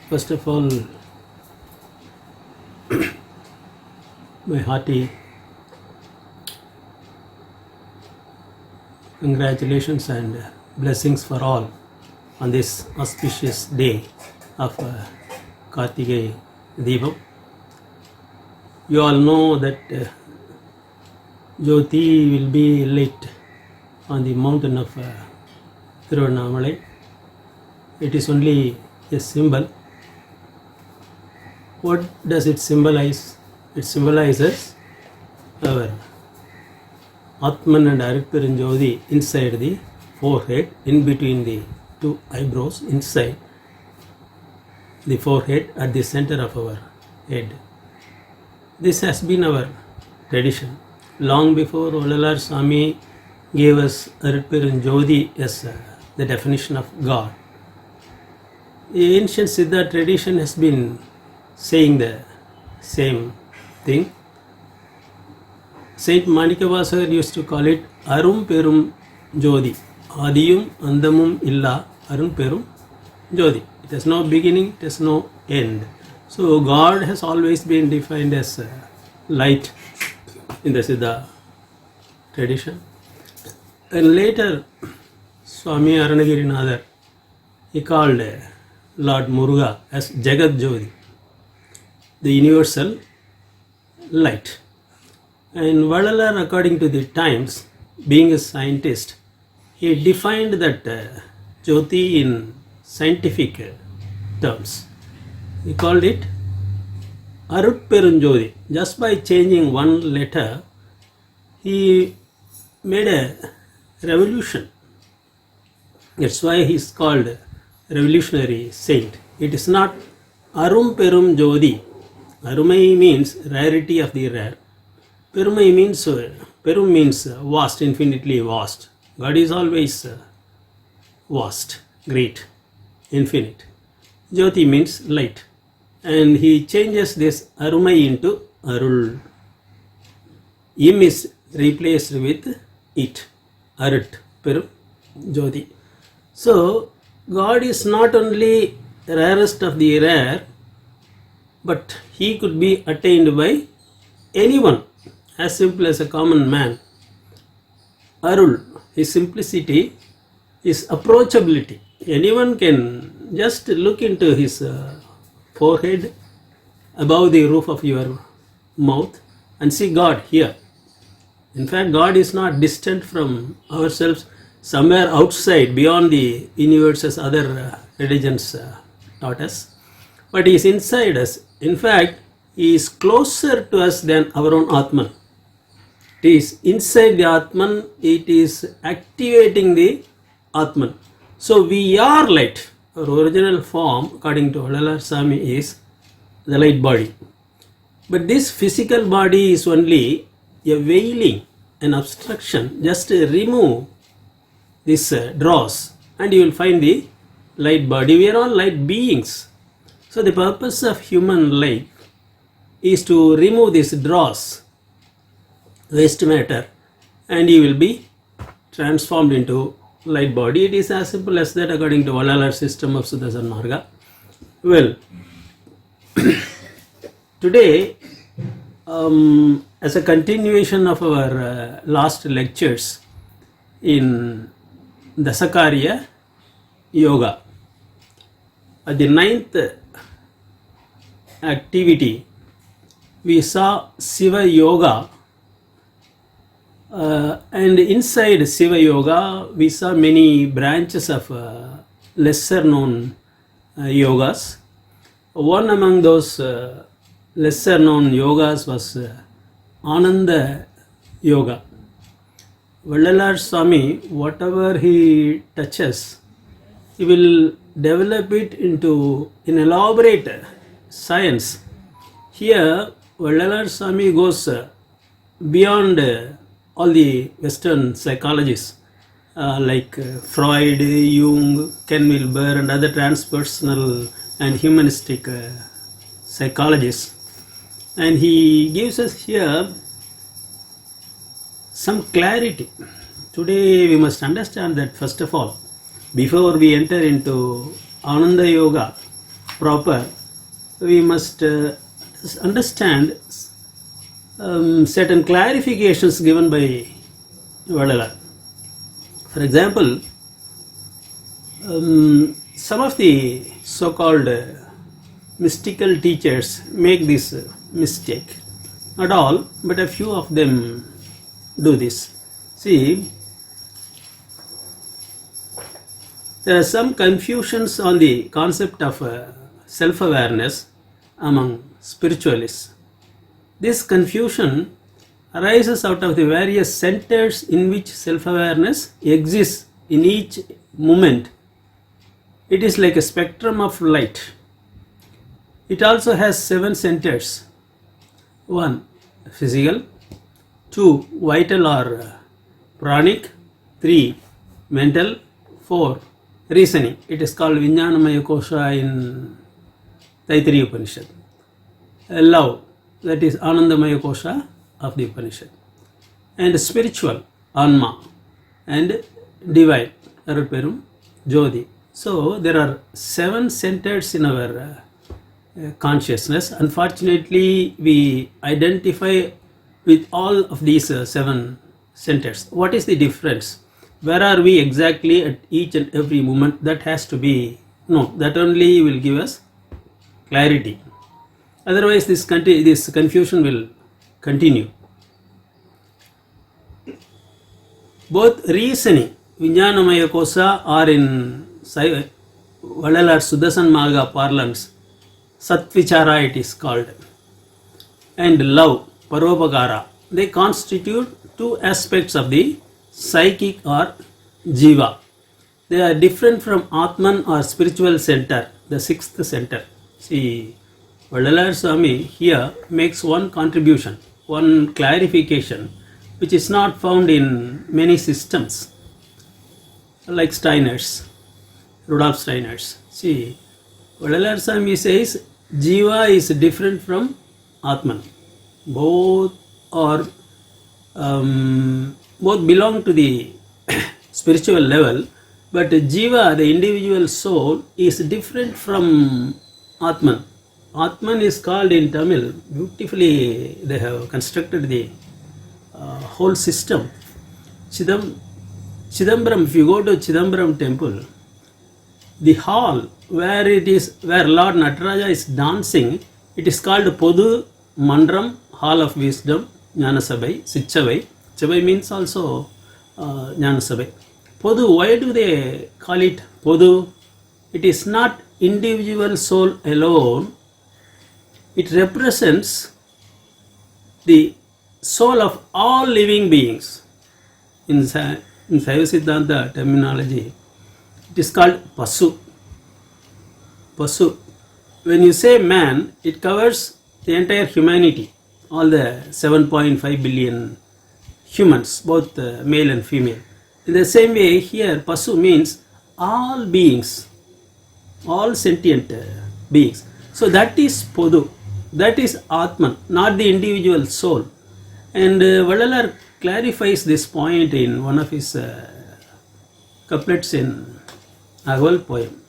First of all, my hearty congratulations and blessings for all on this auspicious day of Kartigai Deepam. You all know that Jyoti will be lit on the mountain of Tiruvannamalai. It is only a symbol. What does it symbolize? It symbolizes our Atman and Arikperanjodi inside the forehead, in between the two eyebrows, inside the forehead, at the center of our head. This has been our tradition. Long before Valalar Swami gave us Arikperanjodi as the definition of God, the ancient Siddha tradition has been saying the same thing. Saint Manikavasar used to call it Arum Perum Jodi. Adiyum Andamum Illa Arum Perum Jodi. It has no beginning, it has no end. So God has always been defined as light in the Siddha tradition. And later, Swami Aranagirinathar, he called Lord Muruga as Jagat Jodi, the universal light. And Valalar, according to the times, being a scientist, he defined that Jyoti in scientific terms. He called it Arutperunjodi. Just by changing one letter, he made a revolution. That's why he is called revolutionary saint. It is not Arum Perum Jodi. Arumai means rarity of the rare. Perumai means Perum means vast, infinitely vast. God is always vast, great, infinite. Jyoti means light. And he changes this Arumai into Arul. Im is replaced with it. Arut, Perum, Jyoti. So, God is not only the rarest of the rare, but he could be attained by anyone, as simple as a common man. Arul, his simplicity, his approachability. Anyone can just look into his forehead, above the roof of your mouth, and see God here. In fact, God is not distant from ourselves, somewhere outside, beyond the universe, as other religions taught us. But he is inside us. In fact, he is closer to us than our own Atman. It is inside the Atman, it is activating the Atman. So we are light. Our original form, according to Valalar Swami, is the light body. But this physical body is only a veiling, an obstruction. Just remove this dross and you will find the light body. We are all light beings. So the purpose of human life is to remove this dross, waste matter, and you will be transformed into light body. It is as simple as that according to Valalar system of Sudarshan Marga. Well, today, as a continuation of our last lectures in Dasakarya Yoga, at the 9th activity, we saw Siva Yoga, and inside Siva Yoga, we saw many branches of lesser known yogas. One among those lesser known yogas was Ananda Yoga. Valalar Swami, whatever he touches, he will develop it into an elaborate science. Here, Valalar Swami goes beyond all the Western psychologists like Freud, Jung, Ken Wilber, and other transpersonal and humanistic psychologists. And he gives us here some clarity. Today we must understand that, first of all, before we enter into Ananda Yoga, proper, we must understand certain clarifications given by Vadalar. For example, some of the so-called mystical teachers make this mistake. Not all, but a few of them do this. See, there are some confusions on the concept of self-awareness among spiritualists. This confusion arises out of the various centers in which self-awareness exists in each moment. It is like a spectrum of light. It also has 7 centers. 1. Physical. 2. Vital or pranic. 3. Mental. 4. Reasoning. It is called Vijnanamaya Kosha in Taittiriya Upanishad. Love. That is Anandamaya Kosha of the Upanishad. And spiritual. Anma. And divine. Arutperum Jodi. So there are 7 centers in our consciousness. Unfortunately, we identify with all of these 7 centers. What is the difference? Where are we exactly at each and every moment? That has to be known. That only will give us clarity. Otherwise, this confusion will continue. Both reasoning, Vijnanamaya Kosa, are in Vadalar Sudasan Maga parlance, Satvichara it is called, and love, Paropagara. They constitute 2 aspects of the psychic or Jiva. They are different from Atman or spiritual center, the 6th center. See, Vadalar Swami here makes one contribution, one clarification, which is not found in many systems, like Steiner's, Rudolf Steiner's. See, Vadalar Swami says Jiva is different from Atman. Both are both belong to the spiritual level, but Jiva, the individual soul, is different from Atman. Atman is called in Tamil, beautifully they have constructed the whole system. Chidambaram, if you go to Chidambaram temple, the hall where Lord Nataraja is dancing, it is called Podu Mandram, Hall of Wisdom, Jnanasabai, Sichavai. Chavai means also Jnanasabai. Podu, why do they call it Podu? It is not individual soul alone. It represents the soul of all living beings. In Saiva Siddhanta terminology, it is called Pasu. Pasu. When you say man, it covers the entire humanity, all the 7.5 billion humans, both male and female. In the same way, here Pasu means all beings, all sentient beings. So that is Podu, that is Atman, not the individual soul. And Vadalar clarifies this point in one of his couplets in Agal poem.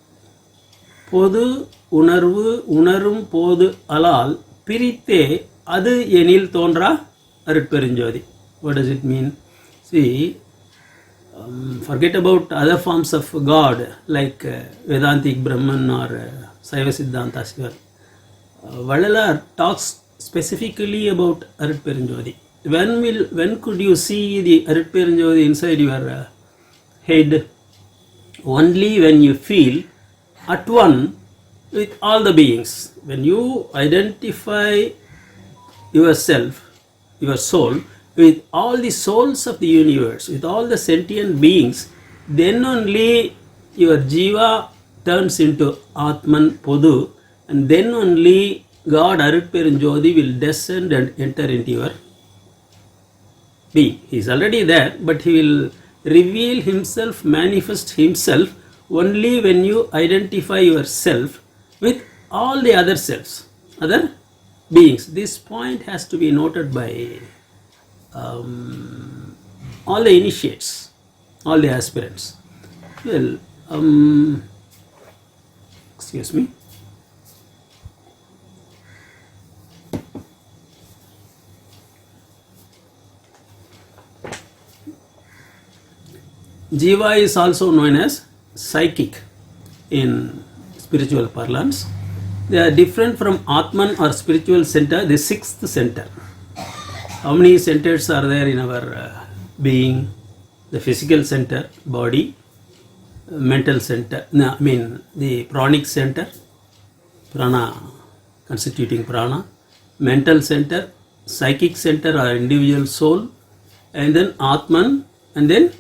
Podu unarvu unarum podu alal pirite adu enil tondra arutperinjodi. What does it mean? See, forget about other forms of God like Vedantic Brahman or Saiva Siddhanta Shiva. Vadalar talks specifically about Arutperinjodi. When could you see the Arutperinjodi inside your head? Only when you feel at one with all the beings. When you identify yourself, your soul, with all the souls of the universe, with all the sentient beings, then only your Jiva turns into Atman Podu, and then only God Arutperinjodi will descend and enter into your being. He is already there, but he will reveal himself, manifest himself only when you identify yourself with all the other selves, other beings. This point has to be noted by all the initiates, all the aspirants. Well, excuse me. Jiva is also known as psychic in spiritual parlance. They are different from Atman or spiritual center, the sixth center. How many centers are there in our being? The physical center, body, mental center, the pranic center, prana constituting prana, mental center, psychic center or individual soul, and then Atman, and then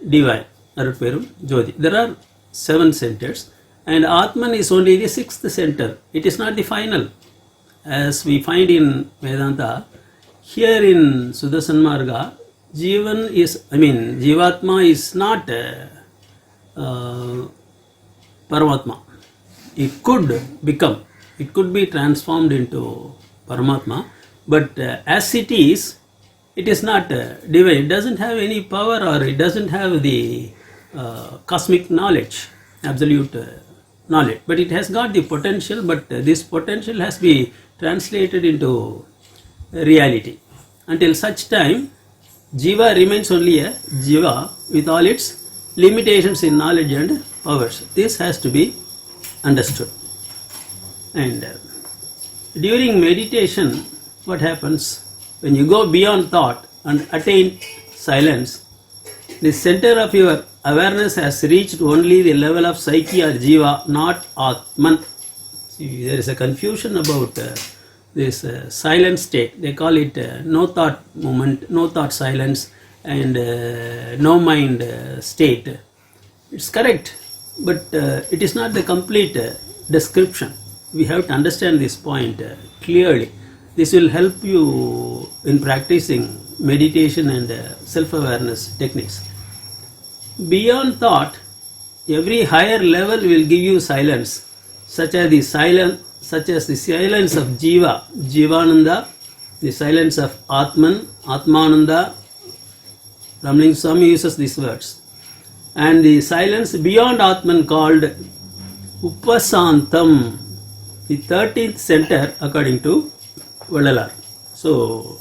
divine, Arutperum, Jyoti. There are 7 centers, and Atman is only the 6th center. It is not the final. As we find in Vedanta, here in Sudarshan Marga, Jivatma is not Paramatma. It could be transformed into Paramatma, but as it is not divine. It doesn't have any power, or it doesn't have the cosmic knowledge, absolute knowledge, but it has got the potential, but this potential has to be translated into reality. Until such time, Jiva remains only a Jiva with all its limitations in knowledge and powers. This has to be understood. And during meditation, what happens when you go beyond thought and attain silence? The center of your awareness has reached only the level of psyche or Jiva, not Atman. See, there is a confusion about this silent state. They call it no thought moment, no thought silence, and no mind state. It's correct, but it is not the complete description. We have to understand this point clearly. This will help you in practicing meditation and self-awareness techniques. Beyond thought, every higher level will give you silence, such as the silence of Jiva, Jivananda, the silence of Atman, Atmananda. Ramalinga Swami uses these words. And the silence beyond Atman called Upasantam, the 13th center according to Vadalar. So,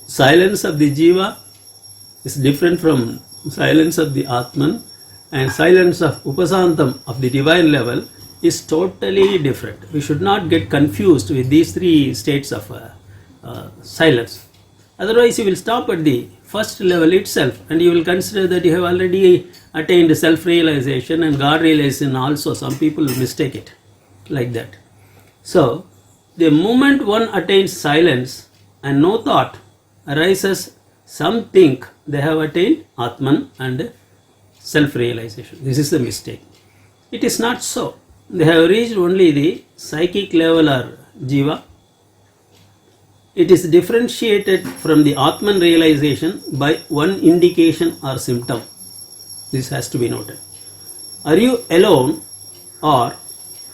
silence of the Jiva is different from silence of the Atman, and silence of Upasantam of the divine level is totally different. We should not get confused with these 3 states of silence. Otherwise, you will stop at the first level itself, and you will consider that you have already attained self-realization and God realization also. Some people mistake it like that. So, the moment one attains silence and no thought arises, some think they have attained Atman and self-realization. This is the mistake. It is not so. They have reached only the psychic level or Jiva. It is differentiated from the Atman realization by one indication or symptom. This has to be noted. Are you alone or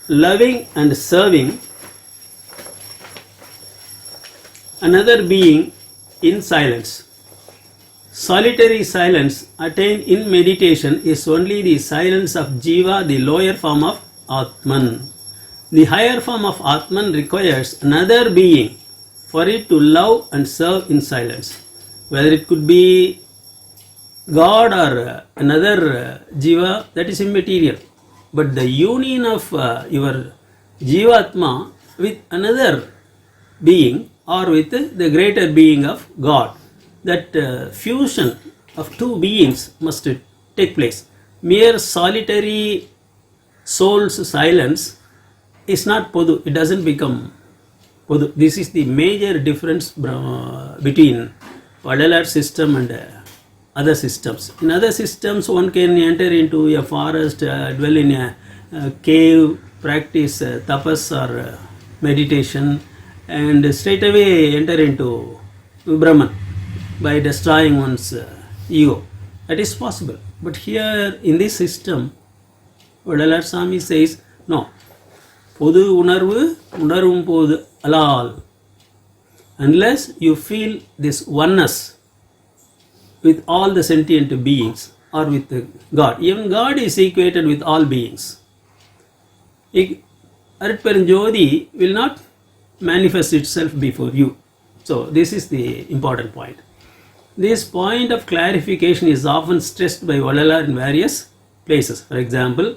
loving and serving another being in silence? Solitary silence attained in meditation is only the silence of Jiva, the lower form of Atman. The higher form of Atman requires another being for it to love and serve in silence. Whether it could be God or another Jiva, that is immaterial. But the union of your Jivatma with another being or with the greater being of God, that fusion of 2 beings must take place. Mere solitary soul's silence is not Podu. It doesn't become Podu. This is the major difference between Vadalar system and other systems. In other systems, one can enter into a forest, dwell in a cave, practice tapas or meditation, and straight away enter into Brahman by destroying one's ego. That is possible. But here in this system, Vadalar Swami says, no, Podu unarvu unarum podu alal. Unless you feel this oneness with all the sentient beings or with God. Even God is equated with all beings. Arutperum Jyoti will not manifest itself before you. So this is the important point. This point of clarification is often stressed by Vallalar in various places. For example,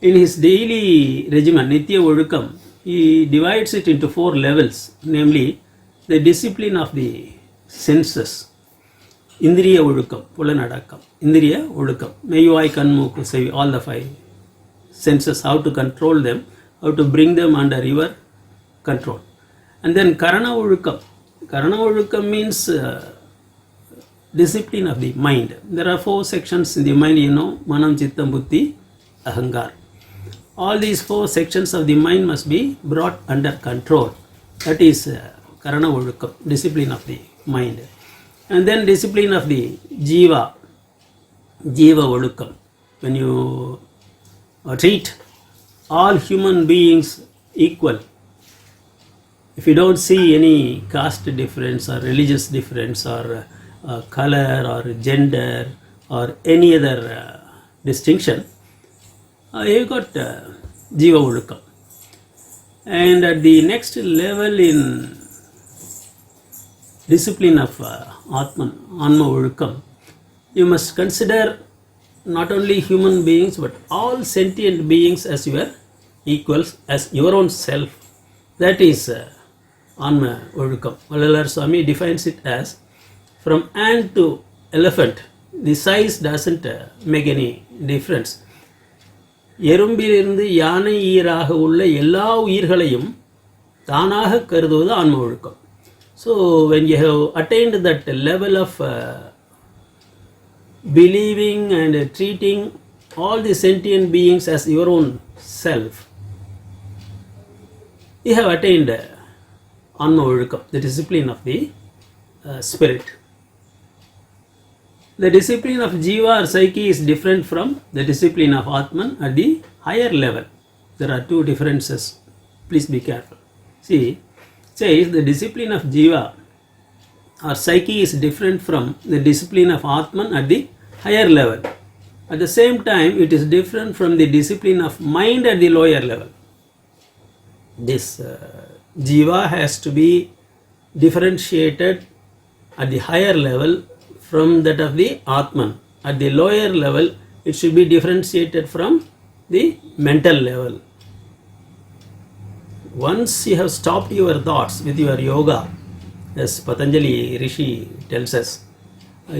in his daily regimen, Nitya Odukam, he divides it into 4 levels, namely the discipline of the senses, Indriya Odukam, Pulanadakam, Indriya Odukam, Meyuvai Kanmuku, say all the 5 senses, how to control them, how to bring them under your control. And then Karana Odukam. Karana Odukam means discipline of the mind. There are 4 sections in the mind, Manam, Chittam, Buddhi, Ahangar. All these 4 sections of the mind must be brought under control. That is Karana Odukam, discipline of the mind. And then discipline of the Jiva, Jiva Odukam. When you treat all human beings equal, if you don't see any caste difference or religious difference or color or gender or any other distinction, you got Jiva Odukam. And at the next level in discipline of Atman, Anma Odukam, you must consider not only human beings but all sentient beings as your equals, as your own self. That is Anma Odukam. Vallalar Swami defines it as from ant to elephant, the size doesn't make any difference. எறும்பிலிருந்து யானை ஈராக உள்ள எல்லா உயிர்களையும் தானாக கருதுவது ஆன்ம ஒழுக்கம். So when you have attained that level of believing and treating all the sentient beings as your own self, you have attained Anma Odukam, the discipline of the spirit. The discipline of Jiva or Psyche is different from the discipline of Atman at the higher level. There are 2 differences. Please be careful. See, says the discipline of Jiva or Psyche is different from the discipline of Atman at the higher level. At the same time, it is different from the discipline of mind at the lower level. This Jiva has to be differentiated at the higher level from that of the Atman. At the lower level, it should be differentiated from the mental level. Once you have stopped your thoughts with your yoga, as Patanjali Rishi tells us,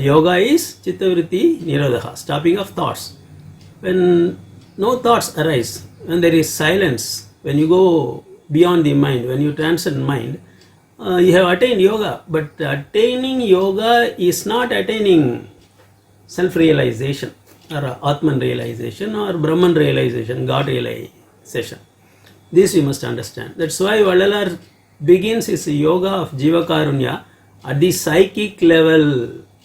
yoga is Chittavritti Nirodha, stopping of thoughts. When no thoughts arise, when there is silence, when you go beyond the mind, when you transcend mind, you have attained yoga. But attaining yoga is not attaining self-realization or Atman realization or Brahman realization, God realization. This you must understand. That's why Vallalar begins his yoga of Jiva Karunya at the psychic level,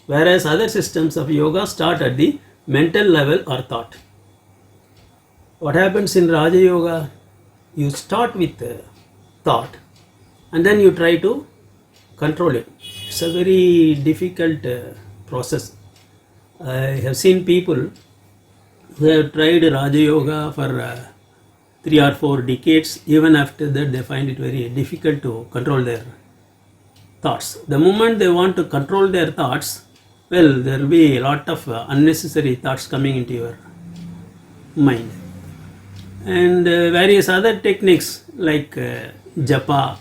whereas other systems of yoga start at the mental level or thought. What happens in Raja Yoga? You start with thought and then you try to control it. It's a very difficult process. I have seen people who have tried Raja Yoga for 3 or 4 decades. Even after that, they find it very difficult to control their thoughts. The moment they want to control their thoughts, well, there will be a lot of unnecessary thoughts coming into your mind. And various other techniques like japa,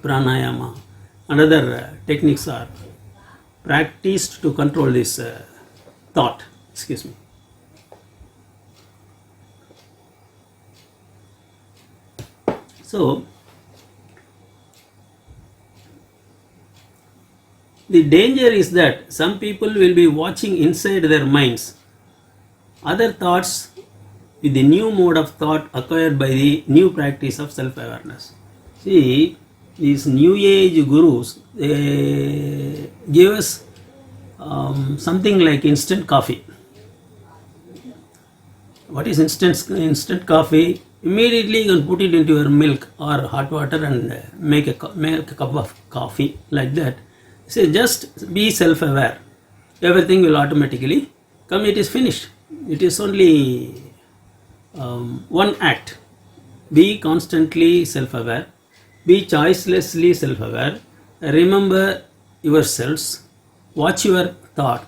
pranayama, and other techniques are practiced to control this thought. Excuse me. So, the danger is that some people will be watching inside their minds other thoughts with the new mode of thought acquired by the new practice of self-awareness. See, these new age gurus, they give us something like instant coffee. What is instant coffee? Immediately you can put it into your milk or hot water and make a cup of coffee like that. Say just be self-aware. Everything will automatically come. It is finished. It is only one act. Be constantly self-aware. Be choicelessly self-aware. Remember yourselves. watch your thought,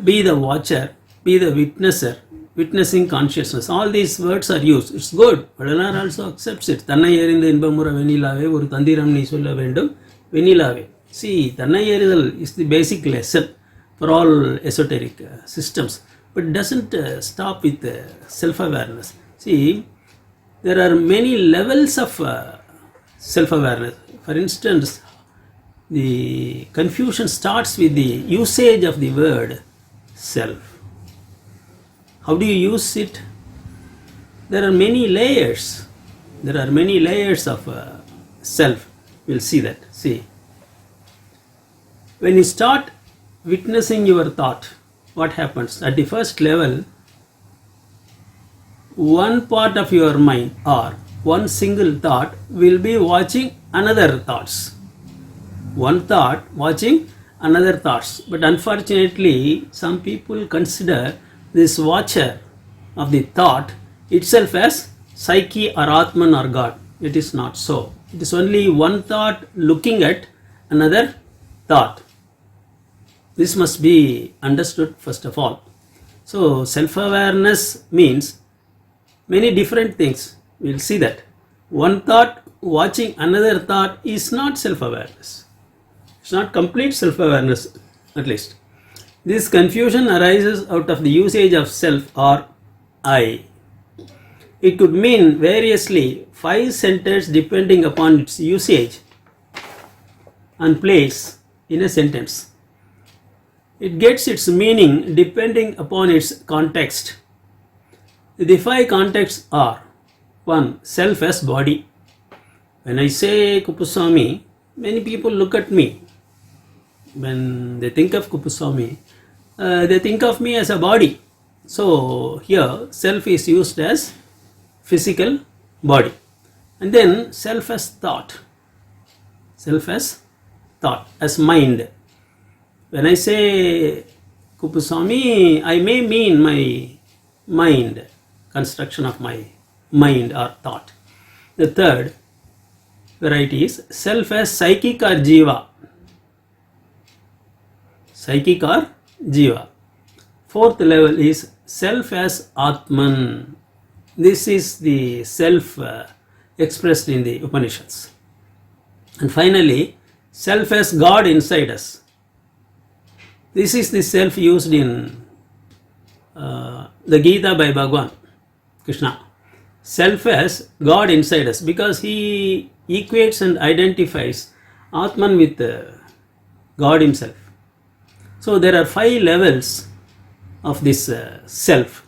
be the watcher, be the witnesser, witnessing consciousness. All these words are used. It's good. Vadalar also accepts it. Tannai erinda inbamura venilave oru thandiram nee solla vendum venilave. See, Tannai eridal is the basic lesson for all esoteric systems, but it doesn't stop with self-awareness. See, there are many levels of self-awareness. For instance, the confusion starts with the usage of the word self. How do you use it? There are many layers. There are many layers of self. We'll see that. See, when you start witnessing your thought, what happens? At the first level, one part of your mind or one single thought will be watching another thoughts. One thought watching another thoughts. But unfortunately, some people consider this watcher of the thought itself as psyche or Atman or God. It is not so. It is only one thought looking at another thought. This must be understood first of all. So self-awareness means many different things. We'll see that. One thought watching another thought is not self-awareness. It's not complete self-awareness, at least. This confusion arises out of the usage of self or I. It could mean variously 5 centers depending upon its usage and place in a sentence. It gets its meaning depending upon its context. The 5 contexts are: 1. Self as body. When I say Kupuswami, many people look at me. When they think of Kupuswami, they think of me as a body. So here self is used as physical body. And then self as thought. Self as thought, as mind. When I say Kupuswami, I may mean my mind, construction of my mind or thought. The third variety is self as psychic or jiva. Psychic or jiva. 4th level is self as Atman. This is the self expressed in the Upanishads. And finally, self as God inside us. This is the self used in the Gita by Bhagavan Krishna. Self as God inside us, because he equates and identifies Atman with God himself. So there are 5 levels of this self.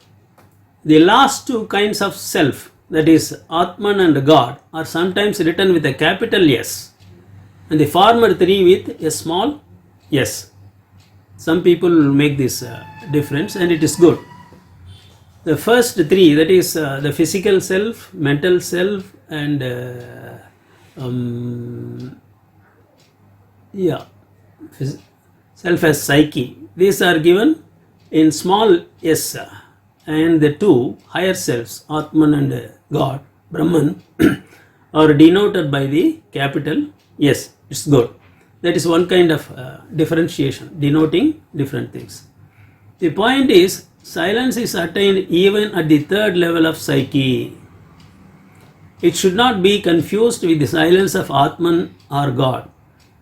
The last 2 kinds of self, that is Atman and God, are sometimes written with a capital S and the former 3 with a small s. Some people make this difference, and it is good. The first 3, that is the physical self, mental self, and self as psyche. These are given in small s, and the 2 higher selves, Atman and God, Brahman, are denoted by the capital S. It's good. That is one kind of differentiation, denoting different things. The point is, silence is attained even at the 3rd level of psyche. It should not be confused with the silence of Atman or God.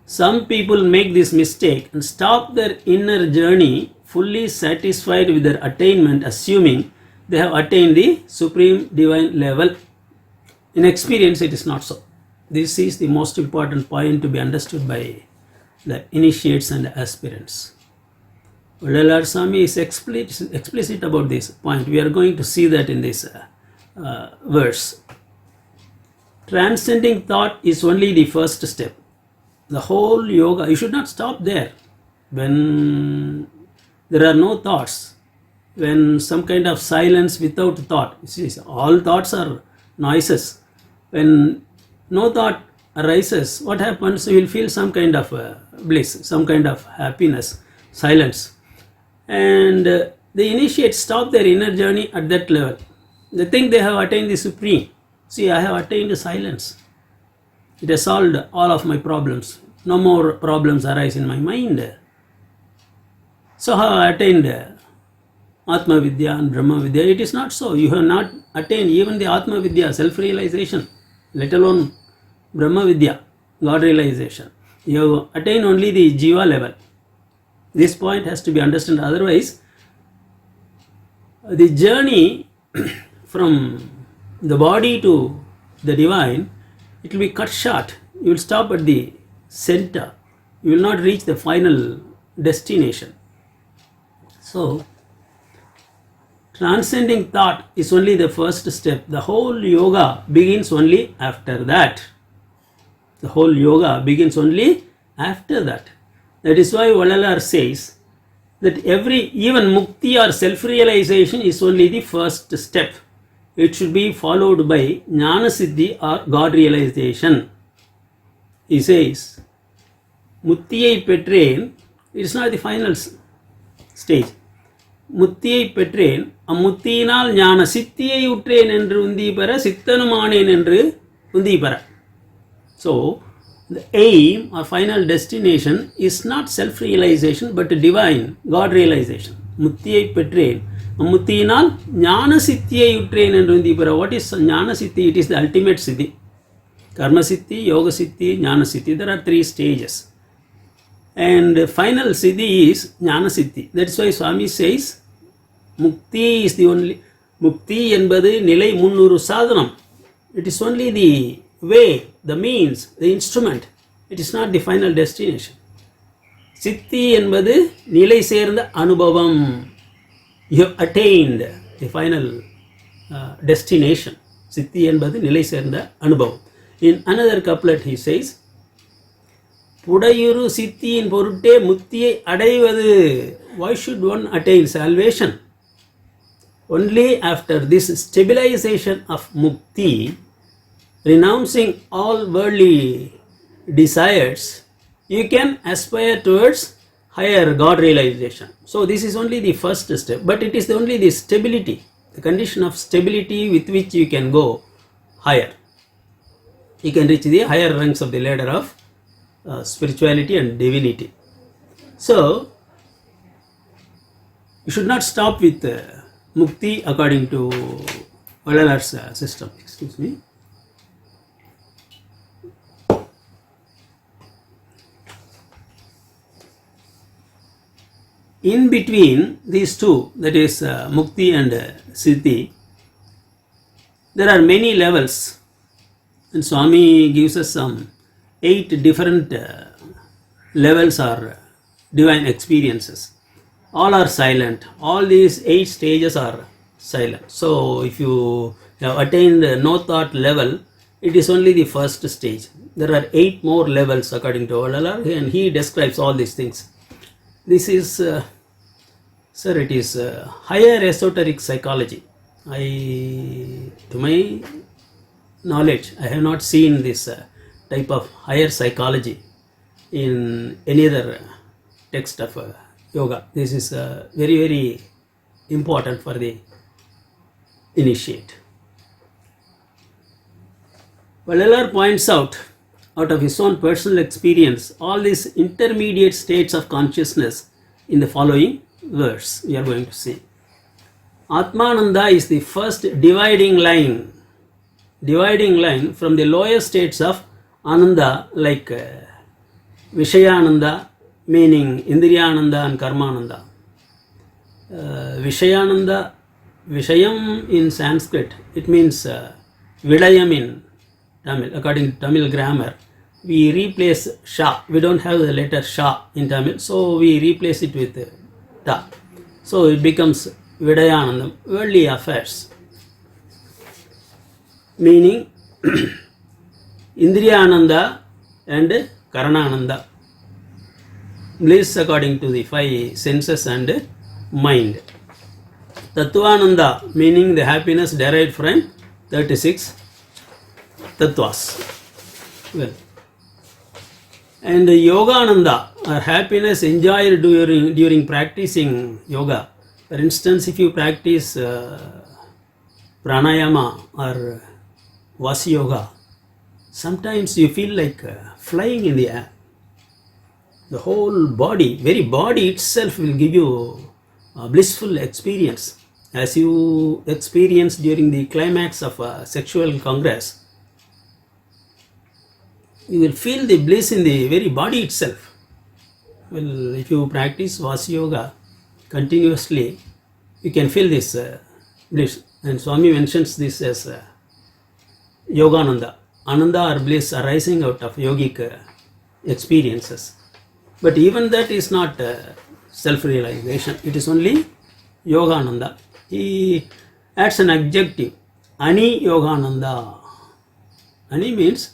Some people make this mistake and stop their inner journey fully satisfied with their attainment, assuming they have attained the supreme divine level. In experience, it is not so. This is the most important point to be understood by the initiates and aspirants. Vadalar Swami is explicit about this point. We are going to see that in this verse. Transcending thought is only the first step. The whole yoga, you should not stop there. When there are no thoughts, when some kind of silence without thought, see, all thoughts are noises. When no thought arises, what happens? You will feel some kind of bliss, some kind of happiness, silence. And the initiates stop their inner journey at that level. They think they have attained the supreme. See, I have attained silence. It has solved all of my problems. No more problems arise in my mind. So have attained Atma Vidya and Brahma Vidya. It is not so. You have not attained even the Atma Vidya, self-realization, let alone Brahma Vidya, God realization. You have attained only the Jiva level. This point has to be understood. Otherwise, the journey from the body to the divine, it will be cut short. You will stop at the center. You will not reach the final destination. So, transcending thought is only the first step. The whole yoga begins only after that. The whole yoga begins only after that. That is why Valalar says that even mukti or self-realization is only the first step. It should be followed by jnana siddhi or God realization. He says, muttiyai petreen, it is not the final stage. Muttiyai petreen, amuttinal jnana sittiyai utreen endru undi para, sittanumaanen endru undi para. So, the aim or final destination is not self-realization but divine, God realization. Muttiyai petreen, amuttinal jnana sittiyai utreen endru undi para. What is jnana siddhi? It is the ultimate siddhi. Karma siddhi, yoga siddhi, jnana siddhi. There are 3 stages. And final siddhi is jnana siddhi. That's why Swami says, mukti is the only, mukti என்பது நிலை 300 சாதனம். It is only the way, the means, the instrument. It is not the final destination. சித்தி என்பது நிலை சேர்ந்த அனுபவம். You have attained the final destination. சித்தி என்பது நிலை சேர்ந்த அனுபவம். In another couplet he says, புடையுறு சித்தியின் பொருட்டே முத்தியை அடைவது. Why should one attain salvation? Only after this stabilization of mukti, renouncing all worldly desires, you can aspire towards higher God realization. So this is only the first step, but it is only the stability, the condition of stability with which you can go higher. You can reach the higher ranks of the ladder of spirituality and divinity. So you should not stop with mukti according to Valalar's system. Excuse me. In between these two, that is mukti and siddhi, there are many levels. And Swami gives us some 8 different levels or divine experiences. All are silent. All these 8 stages are silent. So if you have attained no thought level, it is only the first stage. There are 8 more levels according to Valalar, and he describes all these things. This is, sir, it is higher esoteric psychology. To my knowledge, I have not seen this type of higher psychology in any other text of yoga. This is very, very important for the initiate. Valalar points out of his own personal experience, all these intermediate states of consciousness in the following verse we are going to see. Atmananda is the first dividing line from the lower states of Ananda, like Vishayananda, meaning Indriyananda and Karmananda. Vishayananda, Vishayam in Sanskrit, it means Vidayam in Tamil. According to Tamil grammar, we replace Sha. We don't have the letter Sha in Tamil, so we replace it with Ta. So it becomes Vidayanandam, worldly affairs. Meaning Indriyananda and Karanananda. Bliss according to the 5 senses and mind. Tattvananda, meaning the happiness derived from 36 tattvas. Well, and Yogananda, or happiness enjoyed during practicing yoga. For instance, if you practice pranayama or Vasi yoga, sometimes you feel like flying in the air. The whole body, very body itself will give you a blissful experience. As you experience during the climax of a sexual congress, you will feel the bliss in the very body itself. Well, if you practice Vasa Yoga continuously, you can feel this bliss. And Swami mentions this as Yogananda. Ananda or bliss arising out of yogic experiences. But even that is not self-realization. It is only Yogananda. He adds an adjective. Ani Yogananda. Ani means,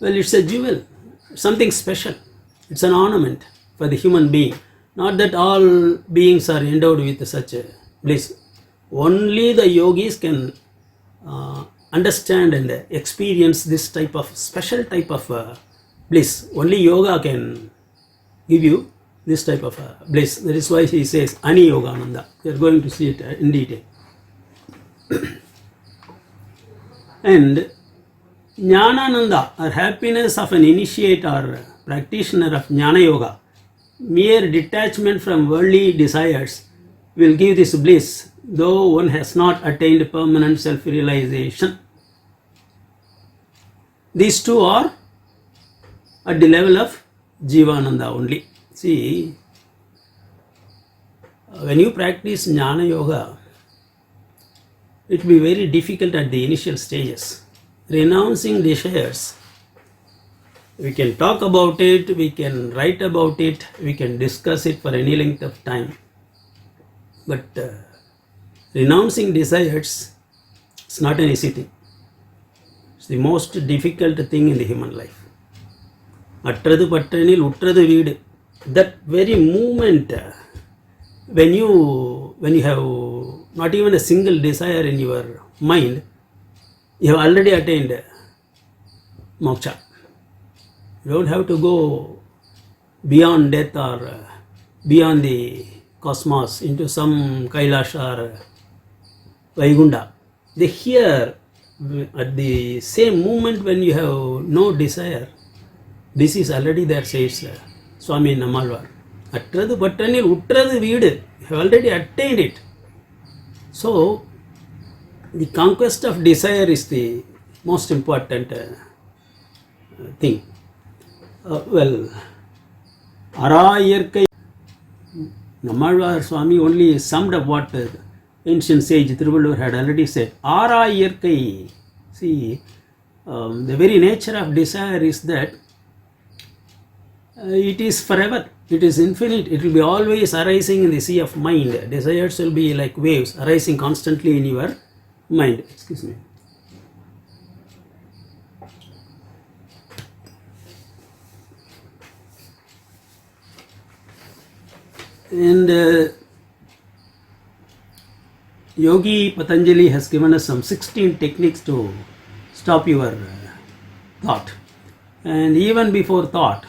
well, it's a jewel, something special. It's an ornament for the human being. Not that all beings are endowed with such a bliss. Only the yogis can understand and experience this type of special type of bliss. Only yoga can give you this type of bliss. That is why he says Ani Yogananda. We are going to see it in detail. And Jnanananda, or happiness of an initiate or practitioner of Jnana Yoga, mere detachment from worldly desires, will give this bliss, though one has not attained permanent self-realization. These two are at the level of Jivananda only. See, when you practice Jnana Yoga, it will be very difficult at the initial stages. Renouncing desires, we can talk about it, we can write about it, we can discuss it for any length of time. But renouncing desires is not an easy thing. It's the most difficult thing in the human life. Attradu pattanil uttradu veedu. That very moment, when you have not even a single desire in your mind, you have already attained moksha. You don't have to go beyond death or beyond the cosmos into some Kailash or Vaigunda. Here, at the same moment when you have no desire, this is already there, says Swami Nammalvar. Attradu pattanil uttradu veedu. You have already attained it. So, the conquest of desire is the most important thing. Well, Ara Iyarkai, Nammalvar Swami only summed up what ancient sage Thiruvallur had already said. Ara Iyarkai. See, the very nature of desire is that it is forever, it is infinite, it will be always arising in the sea of mind. Desires will be like waves arising constantly in your mind. Excuse me. And Yogi Patanjali has given us some 16 techniques to stop your thought. And even before thought,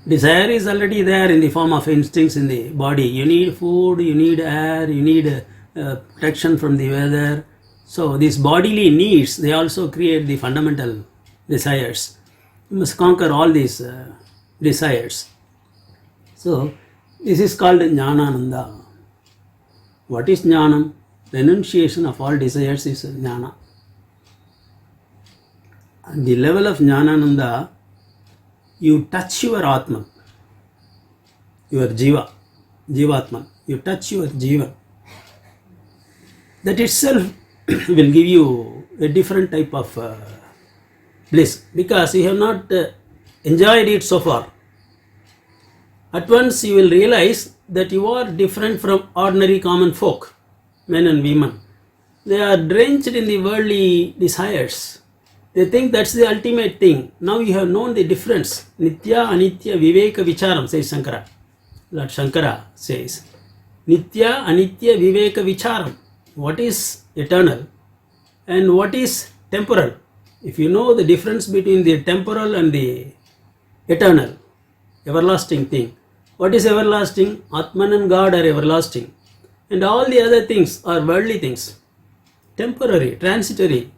desire is already there in the form of instincts in the body. You need food, you need air, you need protection from the weather. So these bodily needs, they also create the fundamental desires. You must conquer all these desires. So this is called Jnanananda. What is Jnanam? Renunciation of all desires is Jnana. At the level of Jnanananda, you touch your Atman, your Jiva, Jivatman. You touch your Jiva. That itself will give you a different type of bliss, because you have not enjoyed it so far. At once you will realize that you are different from ordinary common folk, men and women. They are drenched in the worldly desires. They think that's the ultimate thing. Now you have known the difference. Nitya, Anitya, Viveka, Vicharam, says Shankara. Lord Shankara says, Nitya, Anitya, Viveka, Vicharam. What is eternal and what is temporal? If you know the difference between the temporal and the eternal, everlasting thing. What is everlasting? Atman and God are everlasting. And all the other things are worldly things. Temporary, transitory.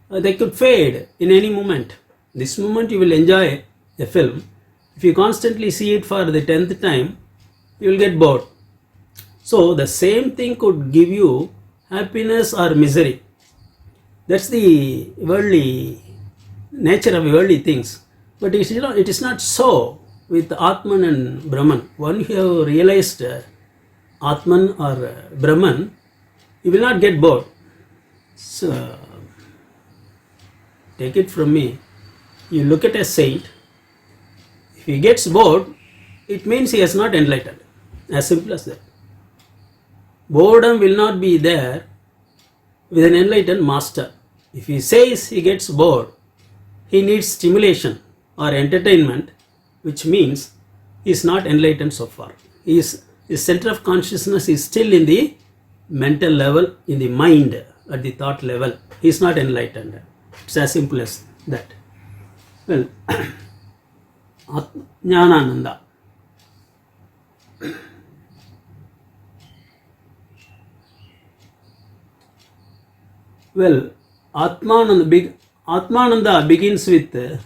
They could fade in any moment. This moment you will enjoy a film, If you constantly see it for the 10th time, you will get bored. So the same thing could give you happiness or misery. That's the worldly nature of worldly things. But it is not so with Atman and Brahman. Once you have realized Atman or Brahman, you will not get bored. So, take it from me. You look at a saint, if he gets bored, it means he has not enlightened. As simple as that. Boredom will not be there with an enlightened master. If he says he gets bored, he needs stimulation or entertainment, which means he is not enlightened so far. His center of consciousness is still in the mental level, in the mind, at the thought level. He is not enlightened. It's as simple as that. Well, Jnanananda. Well, Atmananda begins with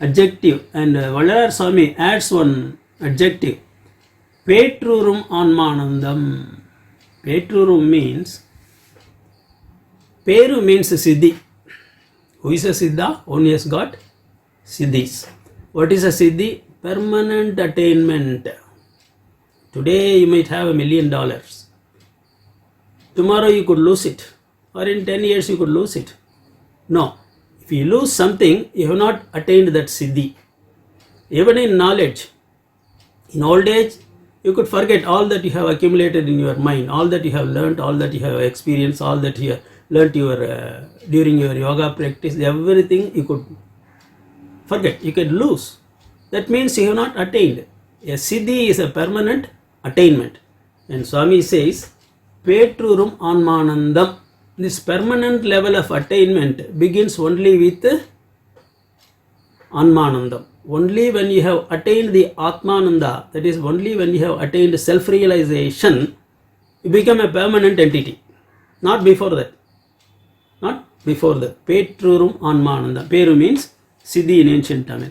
adjective, and Vallar Swami adds one adjective. Petrurum Anmanandam. Petrurum means, Peru means Siddhi. Who is a Siddha? Only has got Siddhis. What is a Siddhi? Permanent attainment. Today you might have $1 million. Tomorrow you could lose it, or in 10 years you could lose it. No. If you lose something, you have not attained that Siddhi. Even in knowledge, in old age, you could forget all that you have accumulated in your mind, all that you have learnt, all that you have experienced, all that you have learnt during your yoga practice, everything you could forget, you could lose. That means you have not attained. A Siddhi is a permanent attainment. And Swami says, Petrurum Anmanandam. This permanent level of attainment begins only with Anmanandam. Only when you have attained the Atmananda, that is only when you have attained self-realization, you become a permanent entity. Not before that. Not before that. Petrurum Anmananda. Peru means Siddhi in ancient Tamil.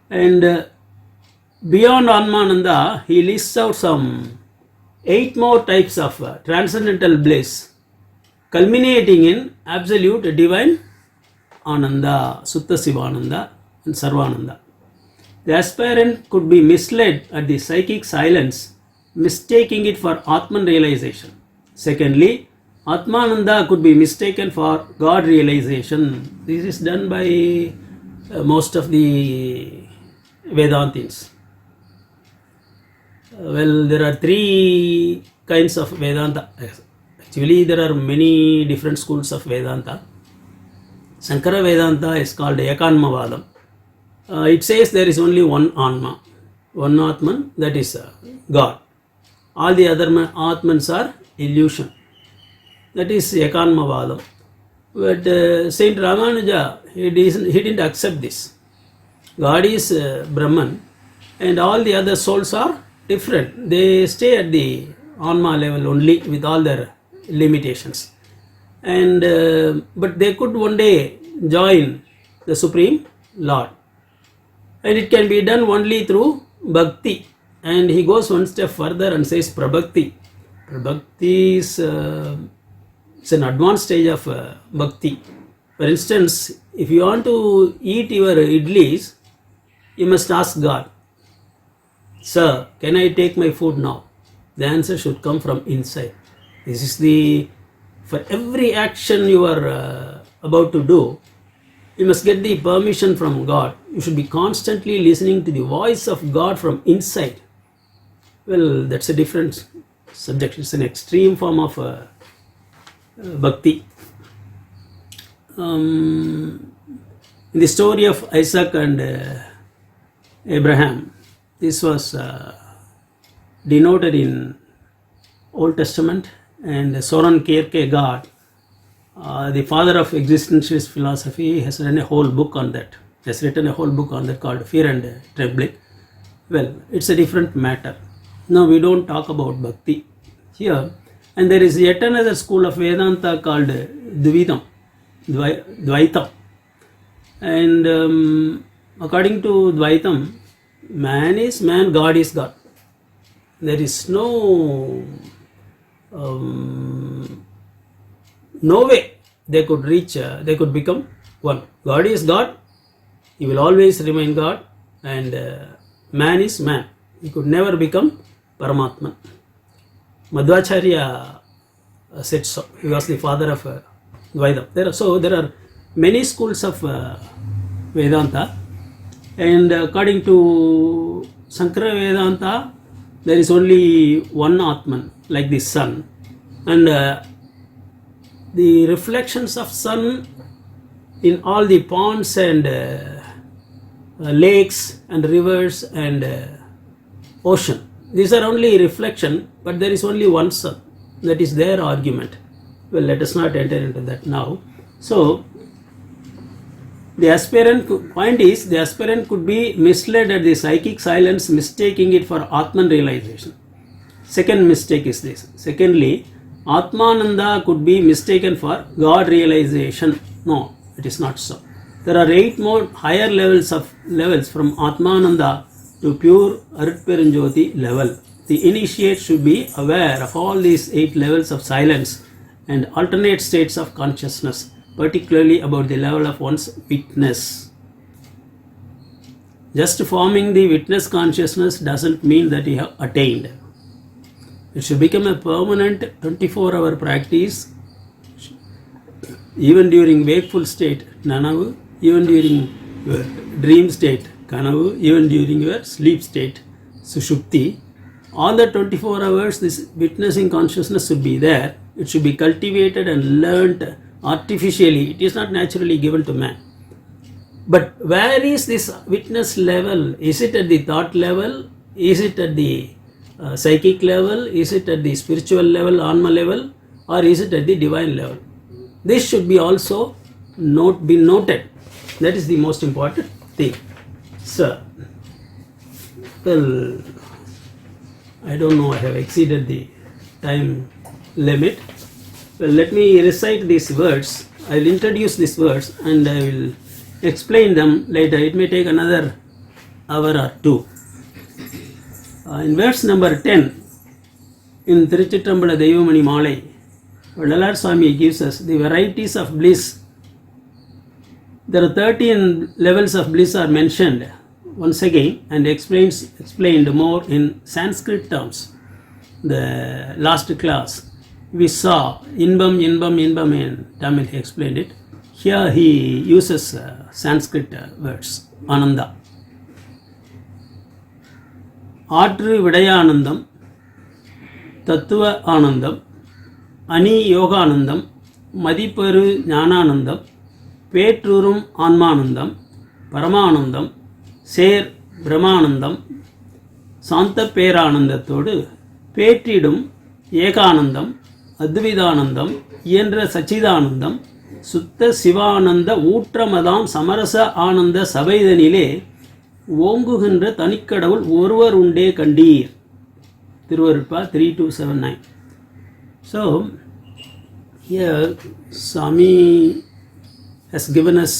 And beyond Anmananda, he lists out some 8 more types of transcendental bliss, culminating in absolute divine Ananda, Sutta Sivananda and Sarvananda. The aspirant could be misled at the psychic silence, mistaking it for Atman realization. Secondly, Atmananda could be mistaken for God realization. This is done by most of the Vedantins. Well, there are 3 kinds of Vedanta. Actually, there are many different schools of Vedanta. Sankara Vedanta is called Ekanmavadam. It says there is only one Anma, one Atman, that is God. All the other Atmans are illusion. That is Ekanmavadam. But Saint Ramanuja, he didn't accept this. God is Brahman and all the other souls are different. They stay at the Anma level only with all their limitations. And but they could one day join the Supreme Lord. And it can be done only through Bhakti. And he goes one step further and says Prabhakti. Prabhakti is it's an advanced stage of Bhakti. For instance, if you want to eat your idlis, you must ask God, Sir, can I take my food now? The answer should come from inside. This is for every action you are about to do, you must get the permission from God. You should be constantly listening to the voice of God from inside. Well, that's a different subject. It's an extreme form of bhakti. In the story of Isaac and Abraham, this was denoted in Old Testament, and Soren Kierkegaard, the father of existentialist philosophy, has written a whole book on that. Called Fear and Trembling. Well, it's a different matter. Now we don't talk about bhakti here. And there is yet another school of Vedanta called Dvaitam. And according to Dvaitam, man is man, God is God. There is no way they could reach, they could become one. God is God, he will always remain God, and man is man. He could never become Paramatman. Madhvacharya said so. He was the father of Dvaitam. There are many schools of Vedanta, and according to Sankara Vedanta, there is only one Atman, like the sun, and the reflections of sun in all the ponds and lakes and rivers and ocean. These are only reflection, but there is only one sun. That is their argument. Well, let us not enter into that now. So, the aspirant could be misled at the psychic silence, mistaking it for Atman realization. Second mistake is this. Secondly, Atmananda could be mistaken for God realization. No, it is not so. There are 8 more higher levels from Atmananda to pure Arutperanjoti level. The initiate should be aware of all these 8 levels of silence and alternate states of consciousness, particularly about the level of one's witness. Just forming the witness consciousness doesn't mean that you have attained. It should become a permanent 24-hour practice, even during wakeful state, Nanavu, even during your dream state, Kanavu, even during your sleep state, Sushupti. All the 24 hours, this witnessing consciousness should be there. It should be cultivated and learnt artificially. It is not naturally given to man. But where is this witness level? Is it at the thought level? Is it at the psychic level? Is it at the spiritual level, Anma level? Or is it at the divine level? This should be also be noted. That is the most important thing. So, well, I don't know, I have exceeded the time limit. Well, let me recite these words. I will introduce these words and I will explain them later. It may take another hour or two. In verse number 10, in Tiruchitambala Devamani Malai, Vallalar Swami gives us the varieties of bliss. There are 13 levels of bliss are mentioned once again and explained more in Sanskrit terms. The last class we saw Inbam in Tamil, he explained it. Here he uses Sanskrit words, Ananda. Atru Vidayanandam, Tattva Anandam, Ani Yoganandam, Madiparu Jnananandam, Petrurum Anmanandam, Paramanandam, Ser Brahmanandam, Santa Peranandathodu, Petridum, Ekanandam, Advidanandam, Yendra Sachidanandam, Sutta Sivananda, Utramadam, Samarasa Ananda, Sabaidanile, ஓங்குகின்ற தனிக்கடவுள் ஒருவர் உண்டே கண்டீர். Thiruvarutpa 3279. So here Swami has given us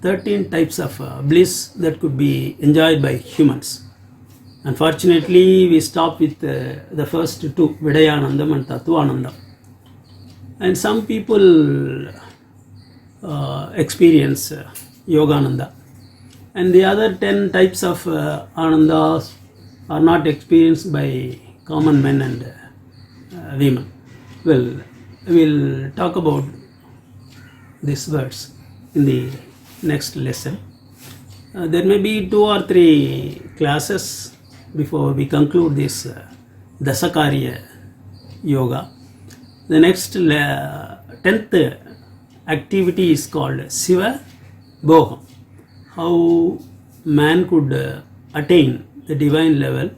13 types of bliss that could be enjoyed by humans. Unfortunately, we stop with the first two, Vidayanandam and Tattvanandam. And some people experience Yogananda. And the other 10 types of Anandas are not experienced by common men and women. Well, we will talk about these words in the next lesson. There may be 2 or 3 classes before we conclude this Dasakarya Yoga. The next 10th activity is called Siva Bhogam. How man could attain the divine level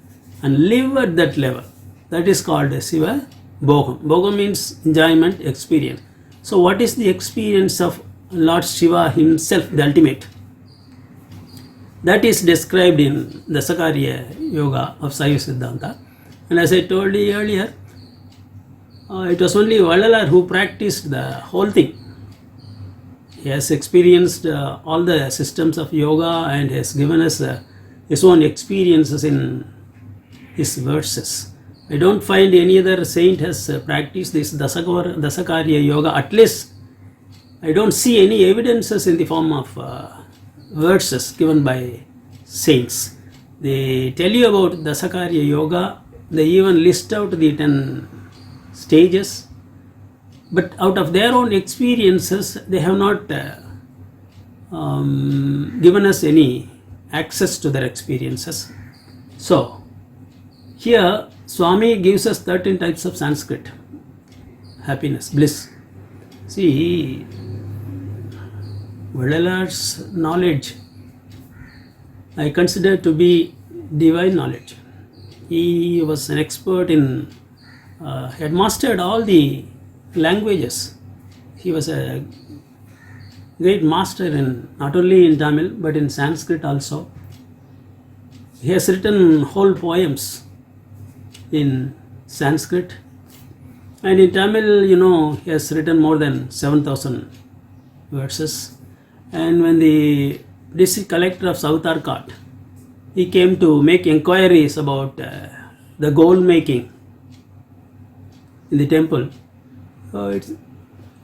and live at that level. That is called Siva Bhogam. Bhogam means enjoyment, experience. So what is the experience of Lord Shiva himself, the ultimate? That is described in the Dasakarya Yoga of Saiva Siddhanta. And as I told you earlier, it was only Vallalar who practiced the whole thing. He has experienced all the systems of yoga and has given us his own experiences in his verses. I don't find any other saint has practiced this Dasakarya yoga. At least I don't see any evidences in the form of verses given by saints. They tell you about Dasakarya yoga. They even list out the 10 stages. But out of their own experiences, they have not given us any access to their experiences. So, here Swami gives us 13 types of Sanskrit. Happiness, bliss. See, Vadalar's knowledge I consider to be divine knowledge. He was an expert in, had mastered all the languages. He was a great master in not only in Tamil but in Sanskrit also. He has written whole poems in Sanskrit, and in Tamil, he has written more than 7,000 verses. And when the district collector of South Arcot, he came to make inquiries about the gold making in the temple. It's,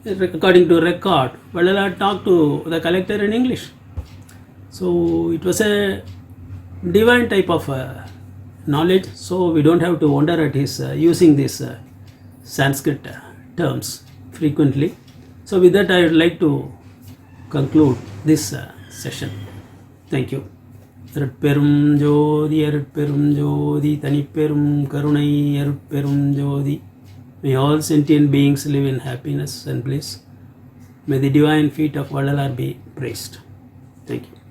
according to record, Vadalar talked to the collector in English. So it was a divine type of knowledge. So we don't have to wonder at his using these Sanskrit terms frequently. So with that, I would like to conclude this session. Thank you. Arutperum Jodi, Arutperum Jodi, Taniperum Karunai, Arutperum Jodi. May all sentient beings live in happiness and bliss. May the divine feet of Vadalar be praised. Thank you.